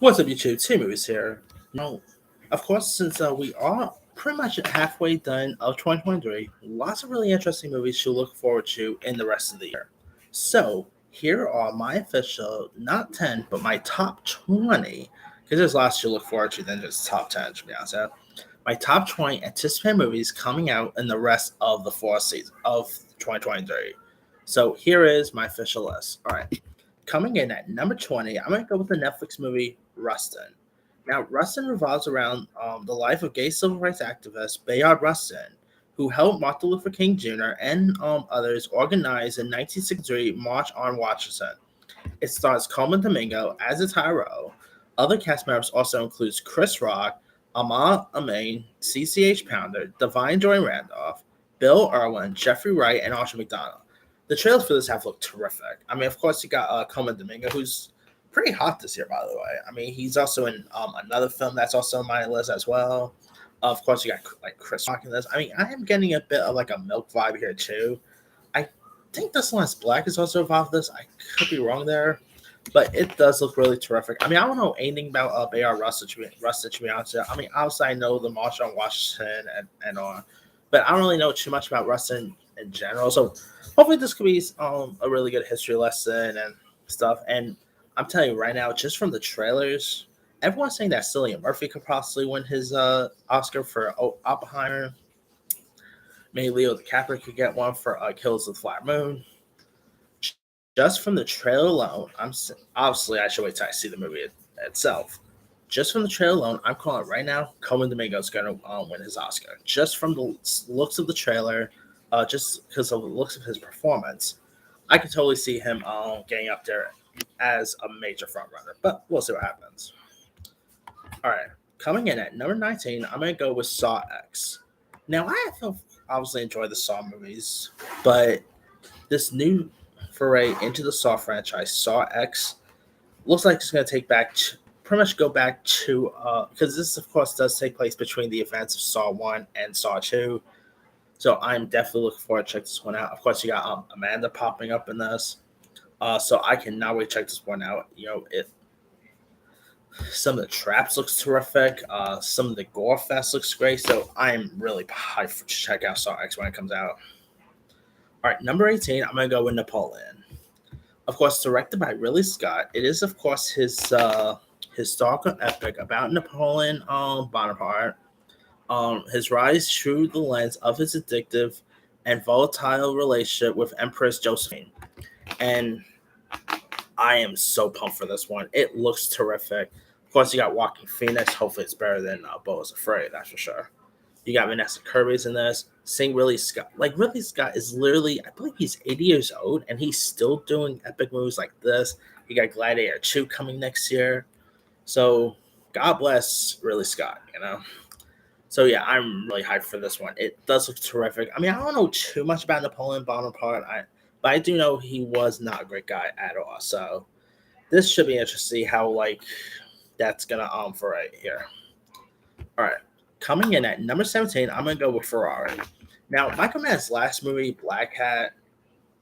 What's up, YouTube? Two Movies here. Now, of course, since we are pretty much halfway done of 2023, lots of really interesting movies to look forward to in the rest of the year. So, here are my official, not 10, but my top 20, because there's lots to look forward to than just top 10, to be honest. My top 20 anticipated movies coming out in the rest of the fourth season of 2023. So, here is my official list. All right. Coming in at number 20, I'm going to go with the Netflix movie Rustin. Now, Rustin revolves around the life of gay civil rights activist Bayard Rustin, who helped Martin Luther King Jr. and others organize the 1963 March on Washington. It stars Coleman Domingo as its hero. Other cast members also includes Chris Rock, Amal Amain, CCH Pounder, Divine Joy Randolph, Bill Irwin, Jeffrey Wright, and Archie McDonald. The trailers for this have looked terrific. I mean, of course, you got Coleman Domingo, who's pretty hot this year, by the way. I mean, he's also in another film that's also on my list as well. Of course, you got like Chris Rock in this. I mean, I am getting a bit of like a Milk vibe here too. I think This Last Black is also involved in this. I could be wrong there, but it does look really terrific. I mean, I don't know anything about Bayard Rustin to be honest. I mean, obviously I know the March on Washington and on, but I don't really know too much about Rustin in general. So hopefully this could be a really good history lesson and stuff. And I'm telling you right now, just from the trailers, everyone's saying that Cillian Murphy could possibly win his Oscar for Oppenheimer. Maybe Leo DiCaprio could get one for Kills of the Flat Moon. Just from the trailer alone, obviously I should wait till I see the movie itself. Just from the trailer alone, I'm calling it right now. Coleman Domingo is going to win his Oscar. Just from the looks of the trailer, just because of the looks of his performance, I could totally see him getting up there as a major frontrunner. But we'll see what happens. All right, coming in at number 19, I'm going to go with Saw X. Now, I have obviously enjoyed the Saw movies, but this new foray into the Saw franchise, Saw X, looks like it's going to pretty much go back to, because this, of course, does take place between the events of Saw 1 and Saw 2. So I'm definitely looking forward to check this one out. Of course, you got Amanda popping up in this. So I cannot wait to check this one out. You know, some of the traps looks terrific. Some of the gore fest looks great. So I'm really hyped to check out Saw X when it comes out. All right, number 18, I'm going to go with Napoleon. Of course, directed by Ridley Scott. It is, of course, his historical epic about Napoleon Bonaparte. His rise through the lens of his addictive and volatile relationship with Empress Josephine. And I am so pumped for this one. It looks terrific. Of course, you got Joaquin Phoenix. Hopefully, it's better than Beau is Afraid, that's for sure. You got Vanessa Kirby's in this. Seeing Ridley Scott. Like, Ridley Scott is literally, I believe he's 80 years old, and he's still doing epic movies like this. You got Gladiator 2 coming next year. So, God bless Ridley Scott, you know? So, yeah, I'm really hyped for this one. It does look terrific. I mean, I don't know too much about Napoleon Bonaparte, but I do know he was not a great guy at all. So, this should be interesting to see how, like, that's going to for right here. All right. Coming in at number 17, I'm going to go with Ferrari. Now, Michael Mann's last movie, Black Hat,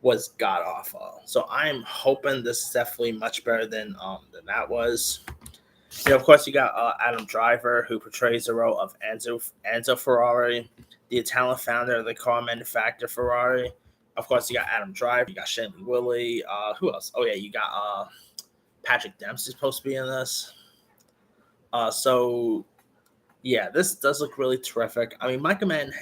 was god awful. So I'm hoping this is definitely much better than that was. You know, of course, you got Adam Driver, who portrays the role of Enzo Ferrari, the Italian founder of the car manufacturer Ferrari. Of course, you got Adam Driver, you got Shailene Woodley. Who else? Oh, yeah, you got Patrick Dempsey supposed to be in this. So, yeah, this does look really terrific. I mean, Michael Mann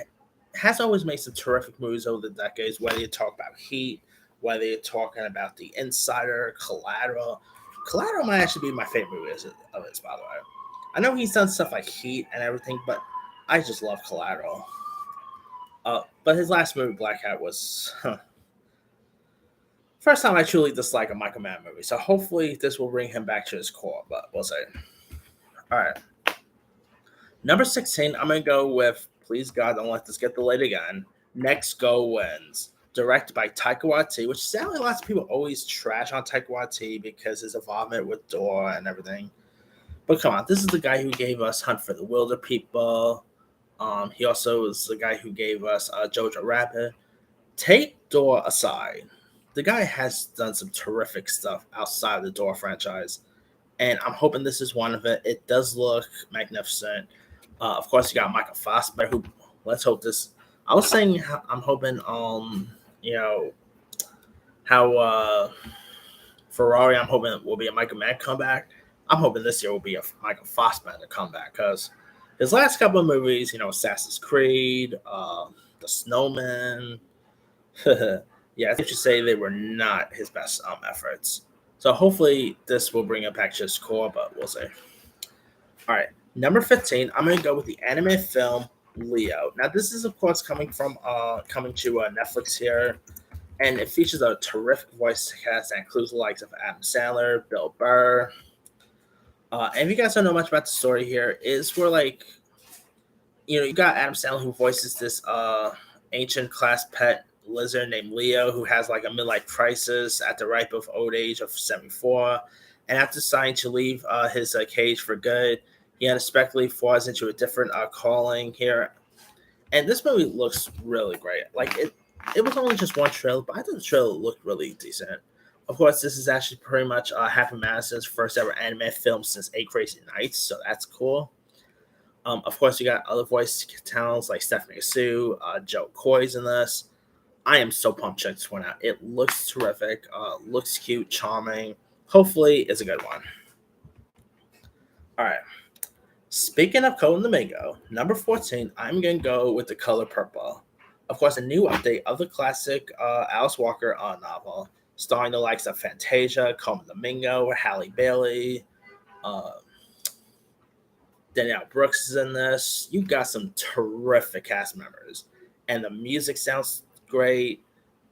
has always made some terrific movies over the decades, whether you talk about Heat, whether you're talking about The Insider, Collateral. Collateral might actually be my favorite movie of his, by the way. I know he's done stuff like Heat and everything, but I just love Collateral. But his last movie, Black Hat, was first time I truly dislike a Michael Mann movie. So hopefully this will bring him back to his core, but we'll see. All right. Number 16, I'm going to go with, please God, don't let this get delayed again, Next Go Wins, directed by Taika Waititi, which sadly lots of people always trash on Taika Waititi because his involvement with Dora and everything. But come on, this is the guy who gave us Hunt for the Wilder People. He also is the guy who gave us Jojo Rabbit. Take Dora aside. The guy has done some terrific stuff outside of the Dora franchise. and I'm hoping this is one of it. It does look magnificent. Of course, you got Michael Fassbender, who let's hope this. I was saying I'm hoping, you know, how Ferrari. I'm hoping it will be a Michael Mann comeback. I'm hoping this year will be a Michael Fassbender comeback because his last couple of movies, Assassin's Creed, The Snowman. Yeah, I think you should say they were not his best efforts. So hopefully this will bring it back to his core, but we'll see. All right, number 15. I'm gonna go with the anime film Leo. Now this is of course coming to Netflix here, and it features a terrific voice cast that includes the likes of Adam Sandler, Bill Burr. And if you guys don't know much about the story here, is where like you got Adam Sandler who voices this ancient class pet lizard named Leo who has like a midlife crisis at the ripe of old age of 74, and after deciding to leave his cage for good, he unexpectedly falls into a different calling here. And this movie looks really great. Like it was only just one trailer, but I thought the trailer looked really decent. Of course, this is actually pretty much Happy Madison's first ever anime film since Eight Crazy Nights, so that's cool. Of course, you got other voice talents like Stephanie Sue, Joe Coy's in this. I am so pumped to check this one out. It looks terrific, looks cute, charming. Hopefully, it's a good one. All right. Speaking of Code Domingo, number 14, I'm going to go with The Color Purple. Of course, a new update of the classic Alice Walker novel, starring the likes of Fantasia, Coleman Domingo, Halle Bailey, uh, Danielle Brooks is in this. You got some terrific cast members, and the music sounds great.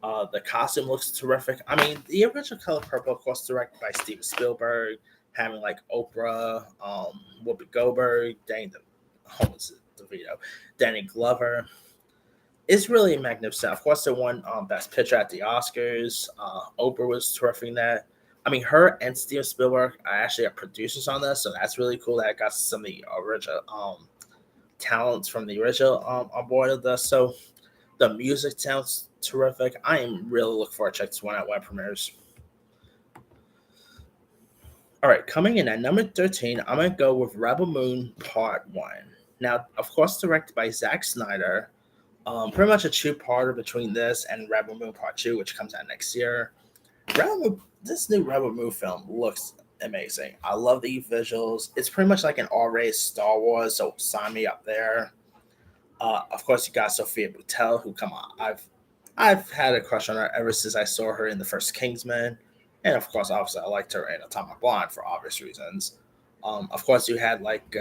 The costume looks terrific. I mean, the original Color Purple, of course, directed by Steven Spielberg, having like Oprah, Whoopi Goldberg, DeVito, Danny Glover. It's really magnificent. Of course, they won Best Picture at the Oscars. Oprah was terrific in that. I mean, her and Steven Spielberg are actually producers on this, so that's really cool that I got some of the original talents from the original on board of this. So the music sounds terrific. I am really looking forward to check this one out when it premieres. All right, coming in at number 13, I'm going to go with Rebel Moon Part 1. Now, of course, directed by Zack Snyder. Pretty much a two-parter between this and Rebel Moon Part 2, which comes out next year. This new Rebel Moon film looks amazing. I love the visuals. It's pretty much like an R-rated Star Wars, so sign me up there. Of course, you got Sophia Boutelle, who come on, I've had a crush on her ever since I saw her in the first Kingsman, and of course, obviously, I liked her in Atomic Blonde for obvious reasons. Of course, you had like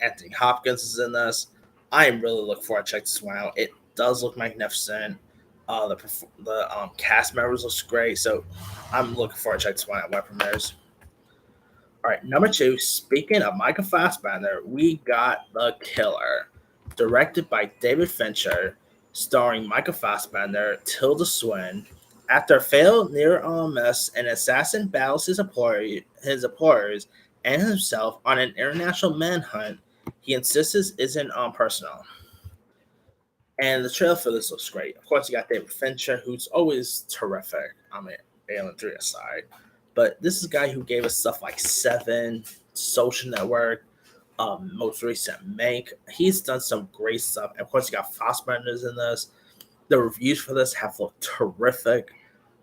Anthony Hopkins is in this. I am really looking forward to check this one out. It does look magnificent. The cast members looks great, so I'm looking forward to check this one out when it premieres. All right, number 2. Speaking of Michael Fassbender, we got The Killer, directed by David Fincher, starring Michael Fassbender, Tilda Swinton. After a failed near miss, an assassin battles his employers and himself on an international manhunt he insists isn't personal. And the trailer for this looks great. Of course, you got David Fincher, who's always terrific. I mean, Alien 3 aside. But this is a guy who gave us stuff like Seven, Social Network, most recent Mank. He's done some great stuff. And of course, you got Fassbender's in this. The reviews for this have looked terrific.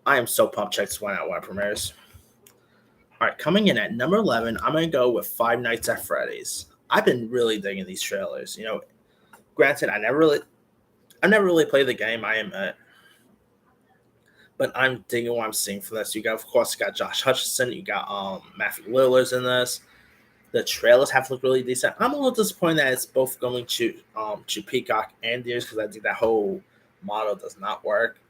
I am so pumped to check this one out when it premieres. All right, coming in at number 11, I'm going to go with Five Nights at Freddy's. I've been really digging these trailers. Granted, I never really played the game, I admit. But I'm digging what I'm seeing for this. Of course, you got Josh Hutcherson. You got Matthew Lillard's in this. The trailers have looked really decent. I'm a little disappointed that it's both going to Peacock and Deers because I think that whole model does not work.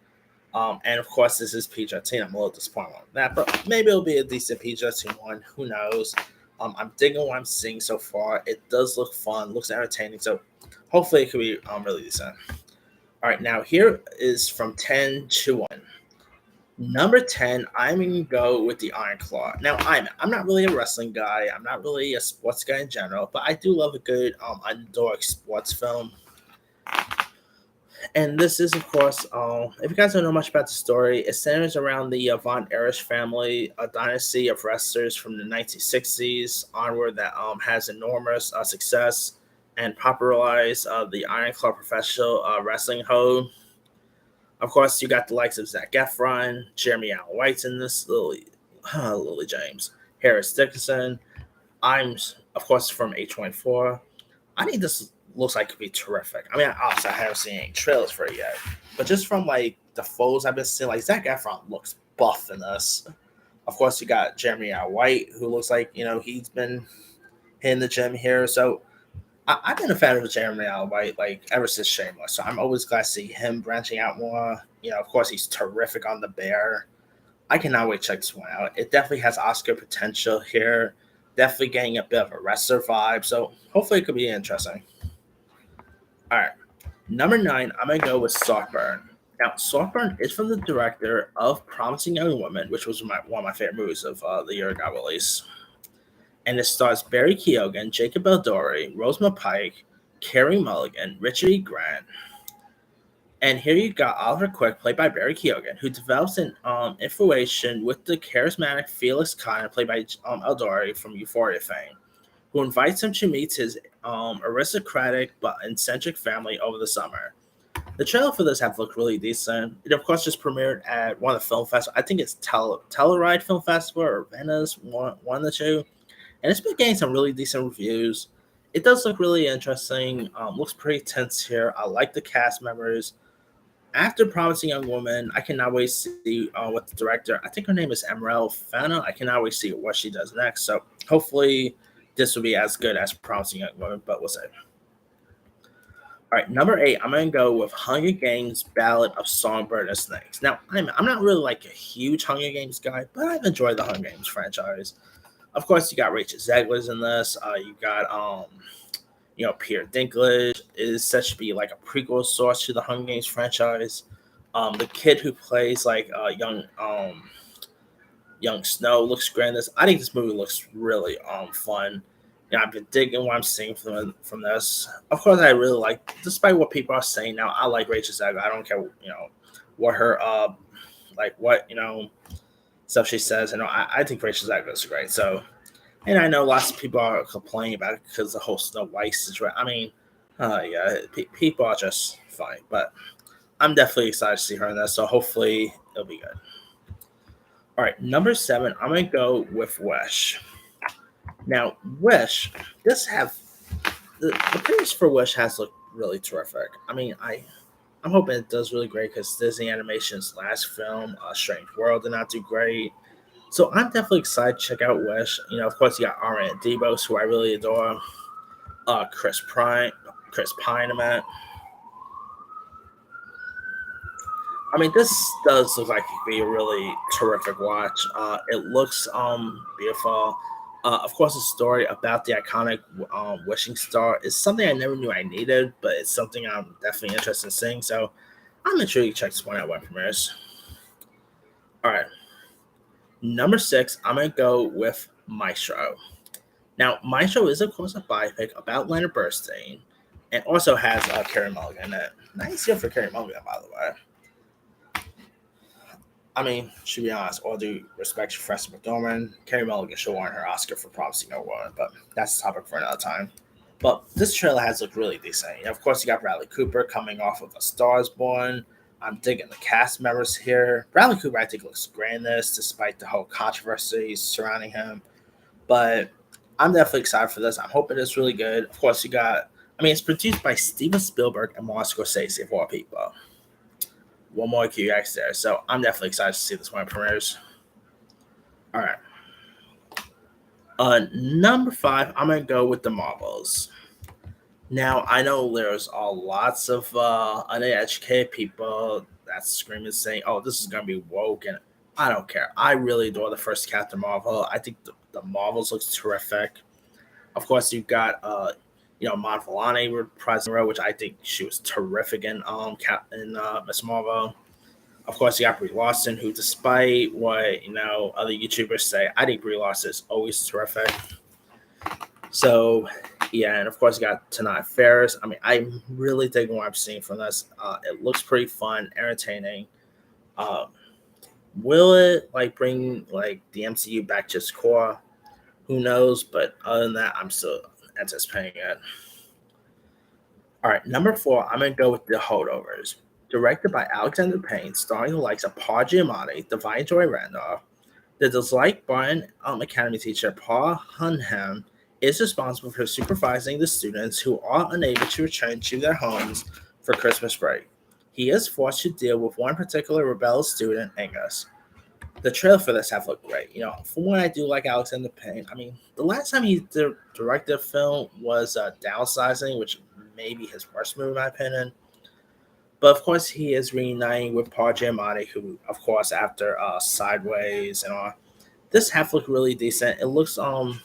And of course, this is PG-13. I'm a little disappointed on that, but maybe it'll be a decent PG-13 one. Who knows? I'm digging what I'm seeing so far. It does look fun, looks entertaining. So hopefully it could be really decent. All right, now here is from 10 to 1. Number 10, I'm going to go with the Iron Claw. Now, I'm not really a wrestling guy. I'm not really a sports guy in general, but I do love a good underdog sports film. And this is, of course, if you guys don't know much about the story, it centers around the Von Erich family, a dynasty of wrestlers from the 1960s onward that has enormous success and popularized the Iron Claw professional wrestling code. Of course, you got the likes of Zac Efron, Jeremy Allen White's in this, Lily James, Harris Dickinson. Of course, from A24. I think this looks like it could be terrific. I mean, obviously, I haven't seen any trailers for it yet, but just from like the photos I've been seeing, like Zac Efron looks buff in this. Of course, you got Jeremy Allen White, who looks like he's been hitting the gym here. So I've been a fan of Jeremy Allen White like ever since Shameless. So I'm always glad to see him branching out more. Of course, he's terrific on The Bear. I cannot wait to check this one out. It definitely has Oscar potential here. Definitely getting a bit of a wrestler vibe. So hopefully it could be interesting. All right. Number 9, I'm going to go with Saltburn. Now, Saltburn is from the director of Promising Young Woman, which was one of my favorite movies of the year it got released. And it stars Barry Keoghan, Jacob Elordi, Rosamund Pike, Carey Mulligan, Richard E. Grant. And here you got Oliver Quick, played by Barry Keoghan, who develops an infatuation with the charismatic Felix Khan, played by Elordi from Euphoria fame, who invites him to meet his aristocratic but eccentric family over the summer. The trailer for this have looked really decent. It, of course, just premiered at one of the film festivals. I think it's Telluride Film Festival or Venice, one of the two. And it's been getting some really decent reviews. It does look really interesting. Looks pretty tense here. I like the cast members. After Promising Young Woman, I cannot wait to see what the director, I think her name is Emerald Fana. I cannot wait to see what she does next. So hopefully this will be as good as Promising Young Woman, but we'll see. All right, number 8, I'm going to go with Hunger Games Ballad of Songbird and Snakes. Now, I'm not really like a huge Hunger Games guy, but I've enjoyed the Hunger Games franchise. Of course, you got Rachel Zegler's in this. You got, Peter Dinklage is such to be like a prequel source to the Hunger Games franchise. The kid who plays like young Snow looks great in this. I think this movie looks really fun. I've been digging what I'm seeing from this. Of course, I really like, despite what people are saying now, I like Rachel Zegler. I don't care, what her stuff she says. I think Rachel Zegler is great. So, and I know lots of people are complaining about it because the whole Snow White situation. I mean, people are just fine, but I'm definitely excited to see her in this. So hopefully it'll be good. All right, number 7, I'm gonna go with Wish. Now, Wish, the previews for Wish has looked really terrific. I mean, I'm hoping it does really great because Disney Animation's last film, Strange World, did not do great. So I'm definitely excited to check out Wish. Of course, you got Ariana DeBose, who I really adore. Chris Pine, I mean, this does look like it could be a really terrific watch. It looks beautiful. Of course, the story about the iconic wishing star is something I never knew I needed, but it's something I'm definitely interested in seeing. So I'm intrigued to check this one out when it premieres. All right. Number 6, I'm going to go with Maestro. Now, Maestro is, of course, a biopic about Leonard Bernstein and also has Carey Mulligan in it. Nice year for Carey Mulligan, by the way. I mean, to be honest, all due respect to Frances McDormand, Carey Mulligan should won her Oscar for Promising Young Woman, but that's a topic for another time. But this trailer has looked really decent. Of course, you got Bradley Cooper coming off of A Star is Born. I'm digging the cast members here. Bradley Cooper, I think, looks great in this, despite the whole controversy surrounding him. But I'm definitely excited for this. I'm hoping it's really good. Of course, it's produced by Steven Spielberg and Martin Scorsese, of all people. One more QX there. So I'm definitely excited to see this one premieres. All right. Number 5, I'm going to go with The Marvels. Now, I know there's lots of uneducated people that's screaming saying, oh, this is going to be woke, and I don't care. I really adore the first Captain Marvel. I think the Marvels looks terrific. Of course, you've got Mon Vellani reprising the role, which I think she was terrific in Miss Marvel. Of course, you got Brie Larson, who, despite what other YouTubers say, I think Brie Larson is always terrific. So Yeah, and of course you got Tanai Ferris. I mean, I'm really digging what I'm seeing from this. It looks pretty fun, entertaining. Um, will it like bring like the MCU back to its core? Who knows? But other than that, I'm still anticipating it. All right, number four, I'm gonna go with The Holdovers, directed by Alexander Payne, starring the likes of Paul Giamatti, Divine Joy Randolph. The disliked Barton Academy teacher Paul Hunham is responsible for supervising the students who are unable to return to their homes for Christmas break. He is forced to deal with one particular rebellious student, Angus. The trailer for this have looked great. For what I do like Alexander Payne, I mean, the last time he directed a film was Downsizing, which may be his worst movie in my opinion. But of course, he is reuniting with Paul Giamatti, who, of course, after Sideways and all, this half looked really decent. It looks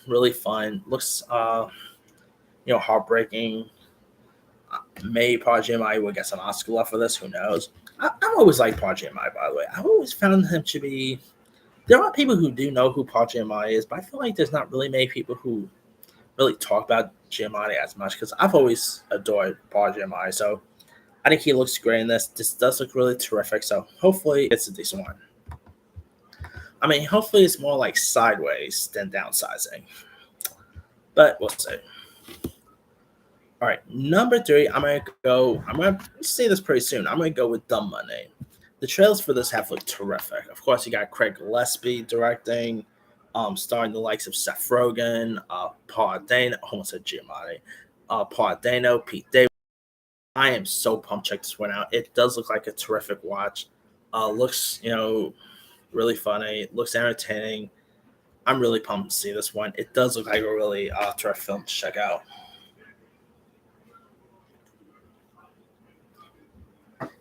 really fun. Looks heartbreaking. Maybe Paul Giamatti will get some Oscar love for this. Who knows? I've always liked Paul Giamatti, by the way. I've always found him to be. There are people who do know who Paul Giamatti is, but I feel like there's not really many people who really talk about Giamatti as much because I've always adored Paul Giamatti. So I think he looks great in this. This does look really terrific. So hopefully it's a decent one. I mean, hopefully it's more like Sideways than Downsizing, but we'll see. All right, number three, I'm gonna say this pretty soon. I'm gonna go with Dumb Money. The trailers for this have looked terrific. Of course, you got Craig Gillespie directing, starring the likes of Seth Rogen, Paul Dano, almost said Giamatti, Paul Dano, Pete Davidson. I am so pumped to check this one out. It does look like a terrific watch. Looks, really funny. Looks entertaining. I'm really pumped to see this one. It does look like a really terrific film to check out.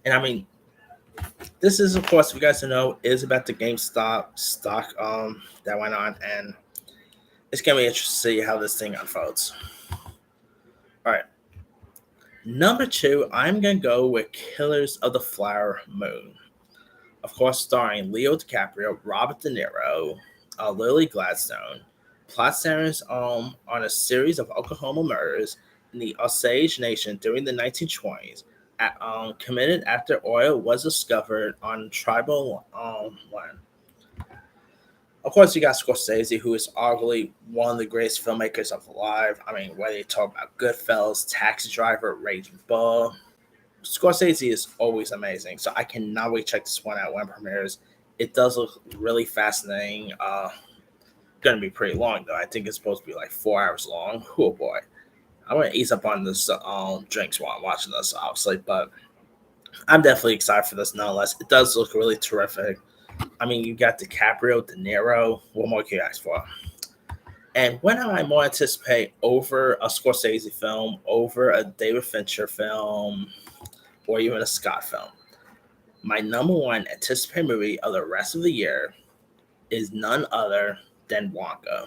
And I mean, this is, of course, if you guys don't know, is about the GameStop stock that went on, and it's gonna be interesting to see how this thing unfolds. All right, number two, I'm gonna go with Killers of the Flower Moon. Of course, starring Leo DiCaprio, Robert De Niro, Lily Gladstone. Plot centers on a series of Oklahoma murders in the Osage Nation during the 1920s, committed after oil was discovered on tribal land. Of course, you got Scorsese, who is arguably one of the greatest filmmakers of alive. I mean, whether you talk about Goodfellas, Taxi Driver, Raging Bull, Scorsese is always amazing. So I cannot wait to check this one out when it premieres. It does look really fascinating. Going to be pretty long though. I think it's supposed to be like 4 hours long. Oh boy, I'm gonna ease up on this drinks while I'm watching this, obviously, but I'm definitely excited for this nonetheless. It does look really terrific. I mean, you got DiCaprio, De Niro. What more can you ask for? And when I more anticipate over a Scorsese film, over a David Fincher film, or even a Scott film, my number one anticipated movie of the rest of the year is none other than Wonka.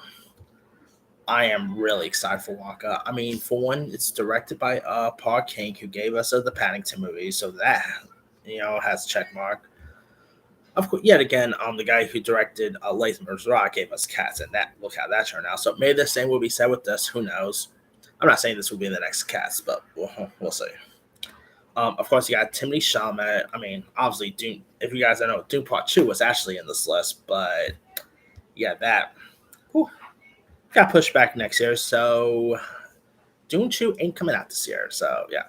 I am really excited for Wonka. I mean, for one, it's directed by Paul King, who gave us the Paddington movie, so that has a check mark. Of course, yet again, the guy who directed Latham's Rock gave us Cats, and that look how that turned out. So maybe the same will be said with this. Who knows? I'm not saying this will be the next Cats, but we'll see. Of course, you got Timothy Chalamet. I mean, obviously, Dune. If you guys don't know, Dune Part Two was actually in this list, but yeah, that whew, got pushed back next year. So Dune Two ain't coming out this year. So yeah.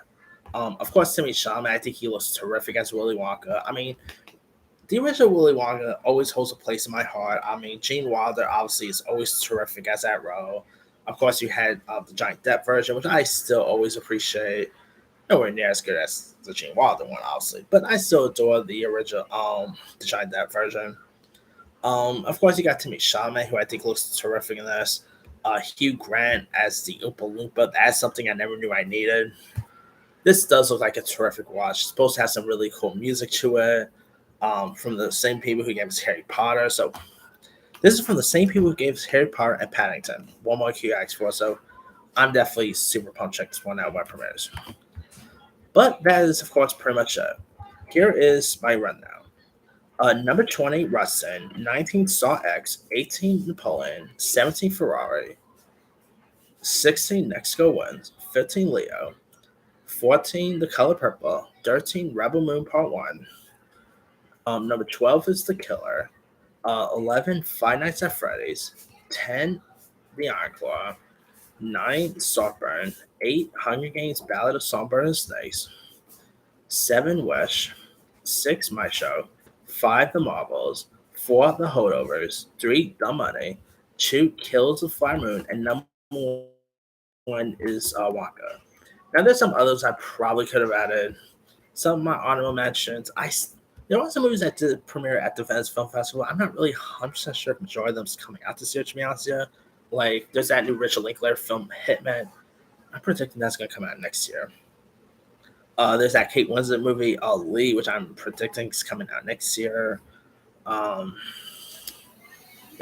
Of course, Timothy Chalamet. I think he looks terrific as Willy Wonka. I mean, the original Willy Wonka always holds a place in my heart. I mean, Gene Wilder obviously is always terrific as that role. Of course, you had the Johnny Depp version, which I still always appreciate. Nowhere near as good as the Gene Wilder one, obviously, but I still adore the original, the Johnny Depp version. Of course, you got Timmy Chalamet, who I think looks terrific in this. Hugh Grant as the Oompa Loompa. That's something I never knew I needed. This does look like a terrific watch. It's supposed to have some really cool music to it. From the same people who gave us Harry Potter. So this is from the same people who gave us Harry Potter and Paddington. One more QX for. So I'm definitely super pumped to check this one out when it premieres. But that is, of course, pretty much it. Here is my rundown. Number 20, Rustin. 19, Saw X. 18, Napoleon. 17, Ferrari. 16, Next Go Wins, 15, Leo, 14, The Color Purple, 13, Rebel Moon Part 1. Number 12 is The Killer. 11, Five Nights at Freddy's. 10, The Iron Claw. 9, Saltburn. 8, Hunger Games Ballad of Songbird and Snakes. 7, Wish. 6, My Show. 5, The Marvels. 4, The Holdovers. 3, The Money. 2, Kills of Fire Moon. And number 1 is Wonka. Now, there's some others I probably could have added. Some of my honorable mentions. There are some movies that did premiere at the Venice Film Festival. I'm not really 100% sure if majority of them's coming out this year, to be honest with you. Like, there's that new Richard Linklater film, Hitman. I'm predicting that's going to come out next year. There's that Kate Winslet movie, Ali, which I'm predicting is coming out next year. There's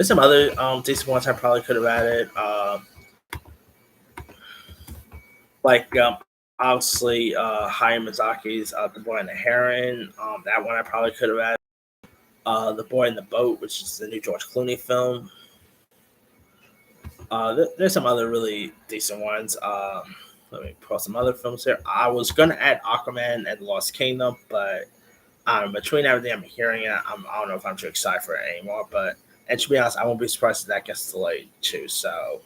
some other decent ones I probably could have added. Obviously, Hayao Miyazaki's The Boy and the Heron. That one I probably could have added. The Boy in the Boat, which is the new George Clooney film. There's some other really decent ones. Let me pull some other films here. I was going to add Aquaman and the Lost Kingdom, but between everything I'm hearing, I don't know if I'm too excited for it anymore. And to be honest, I won't be surprised if that gets delayed too. So,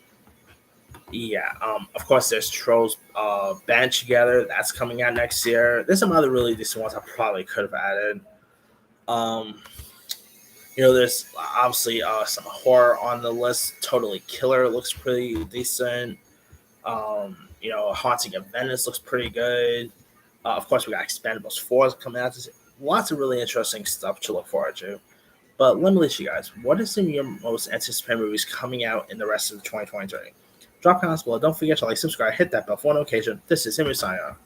yeah. Of course, there's Trolls Band Together. That's coming out next year. There's some other really decent ones I probably could have added. There's obviously some horror on the list. Totally Killer looks pretty decent. Haunting of Venice looks pretty good. Of course, we got Expendables 4 coming out. Lots of really interesting stuff to look forward to. But let me let you guys, what are some of your most anticipated movies coming out in the rest of 2023? Drop comments below. Don't forget to like, subscribe, hit that bell for notification. This is Henry signing off.